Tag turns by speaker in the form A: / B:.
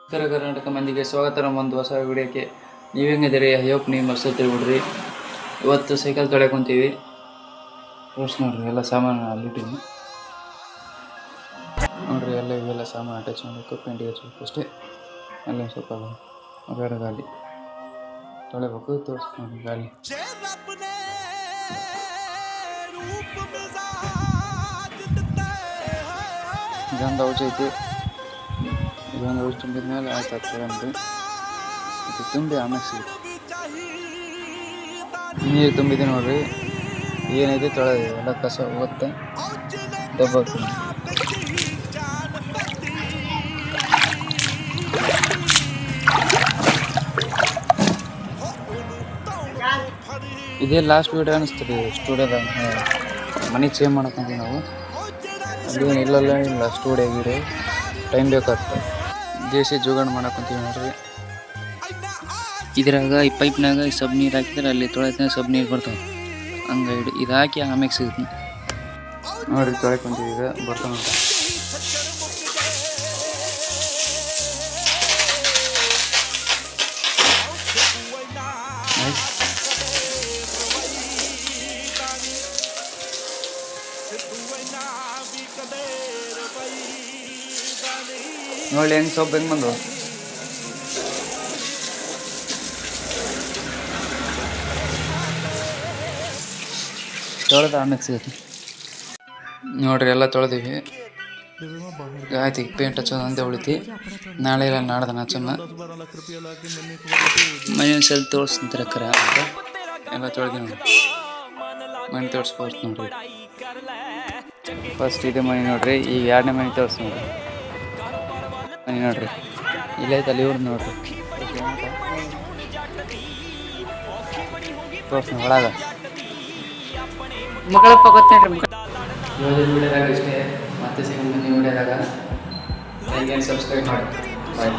A: ಉತ್ತರ ಕರ್ನಾಟಕ ಮಂದಿಗೆ ಸ್ವಾಗತ. ನಮ್ಮ ಒಂದು ಹೊಸ ವಿಡಿಯೋಕ್ಕೆ. ನೀವು ಹೆಂಗಿದ್ದೀರಿ? ಹೋಪ್ ನೀವು ಮಸ್ತ್ ಬಿಡ್ರಿ. ಇವತ್ತು ಸೈಕಲ್ ತೊಳೆಯಕ್ಕೆ ಕುಂತೀವಿ. ತೋರ್ಸಿ ನೋಡ್ರಿ, ಎಲ್ಲ ಸಾಮಾನು ಅಲ್ಲಿಟ್ಟಿನಿ ನೋಡ್ರಿ. ಎಲ್ಲ ಇವೆಲ್ಲ ಸಾಮಾನು ಅಟ್ಯಾಚ್ ಮಾಡಬೇಕು, ಪೇಂಟಿಗೆ ಹಚ್ಬೇಕು ಅಷ್ಟೇ. ಅಲ್ಲೇ ಸ್ವಲ್ಪ ಬೇರೆ ಗಾಲಿ ತೊಳೆಬೇಕು. ತೋರಿಸಿ ನೋಡ್ರಿ ಗಾಲಿ ಇದೊಂದು ಔಷಧ ಐತಿ. ಇದೊಂದು ಔಷಧ ತುಂಬಿದ ಮೇಲೆ ಆಯ್ತು ಆಗ್ತದೆ ಅಂದ್ರಿ. ಇದು ತುಂಬಿ ಆಮೇಲೆ ಸಿಗುತ್ತೆ. ನೀರು ತುಂಬಿದೆ ನೋಡ್ರಿ. ಏನೈತೆ ತೊಳೆದು ಎಲ್ಲ ಕಸ ಹೋಗುತ್ತೆ. ದಬ್ಬಾಕ್ತೀನಿ. ಇದೇ ಲಾಸ್ಟ್ ವೀಡಿಯೋ ಅನಿಸ್ತದೆ ಸ್ಟುಡಿಯೋದಾಗ. ಮನೆ ಚೇಂಜ್ ಮಾಡಕ್ಕಂತೀವಿ ನಾವು. ಅದೇನು ಇಲ್ಲ ಸ್ಟುಡಿಯೋ ಗೀಡಿಯೋ ಟೈಮ್ ಬೇಕಾಗ್ತದೆ. ದೇಸಿ ಜೋಗಾಣ ಮಾಡಕ್ಕಂತೀವಿ ನೋಡ್ರಿ. ಇದ್ರಾಗ ಈ ಪೈಪ್ನಾಗ ಸಬ್ ನೀರು ಹಾಕಿದ್ರೆ ಅಲ್ಲಿ ತೊಳೆತ ಸಬ್ ನೀರು ಬರ್ತಾವೆ. ಹಂಗೆ ಇದು ಹಾಕಿ ಆಮೇಲೆ ಸಿಗುತ್ತೆ ನೋಡ್ರಿ. ತೊಳೆಕೊಂತೀವಿ. ಈಗ ಬರ್ತಾವೆ ನೋಡ್ರಿ. ನೋಡಿ ಹೆಂಗೆ ಸೊಪ್ಪು ಹೆಂಗೆ ಬಂದು ತೊಳೆದ ಆಮೇಲೆ ಸಿಗುತ್ತೆ ನೋಡ್ರಿ. ಎಲ್ಲ ತೊಳೆದೀವಿ. ಆಯ್ತು. ಈಗ ಪೇಂಟ್ ಹಚ್ಚೋದು ಅಂದೇ ಉಳಿತಿ. ನಾಳೆ ಇಲ್ಲ ನಾಡ್ದು ಹಚ್ಚೋಣ. ಮನೆ ಸಲ ತೋರಿಸ್ತಾರೆ ಕರ ಅಂತ ಎಲ್ಲ ತೊಳೆದಿ ನೋಡಿ. ಮನೆ ತೋರಿಸ್ಬೋದು ನೋಡ್ರಿ. ಫಸ್ಟ್ ಇದೆ ಮನೆ ನೋಡ್ರಿ. ಈಗ ಎರಡನೇ ಮನೆ ತೋರಿಸಿ ನೋಡ್ರಿ. ಮನೆ ನೋಡ್ರಿ ಇಲ್ಲೈತೆ ಅಲ್ಲಿ ಇವ್ರು ನೋಡ್ರಿ. ತೋರಿಸ್ ಒಳಗ
B: ಮಗಳಪ್ಪ ಗೊತ್ತೇನ್ರಿ.
A: ಇವತ್ತಿನ ವಿಡಿಯೋದಾಗ ಇಷ್ಟೇ. ಮತ್ತೆ ಸಿಗೋಣ ಮುಂದಿನ ವಿಡಿಯೋದಾಗ. ಲೈಕ್ ಆ್ಯಂಡ್ ಸಬ್ಸ್ಕ್ರೈಬ್ ಮಾಡಿ. ಬಾಯ್.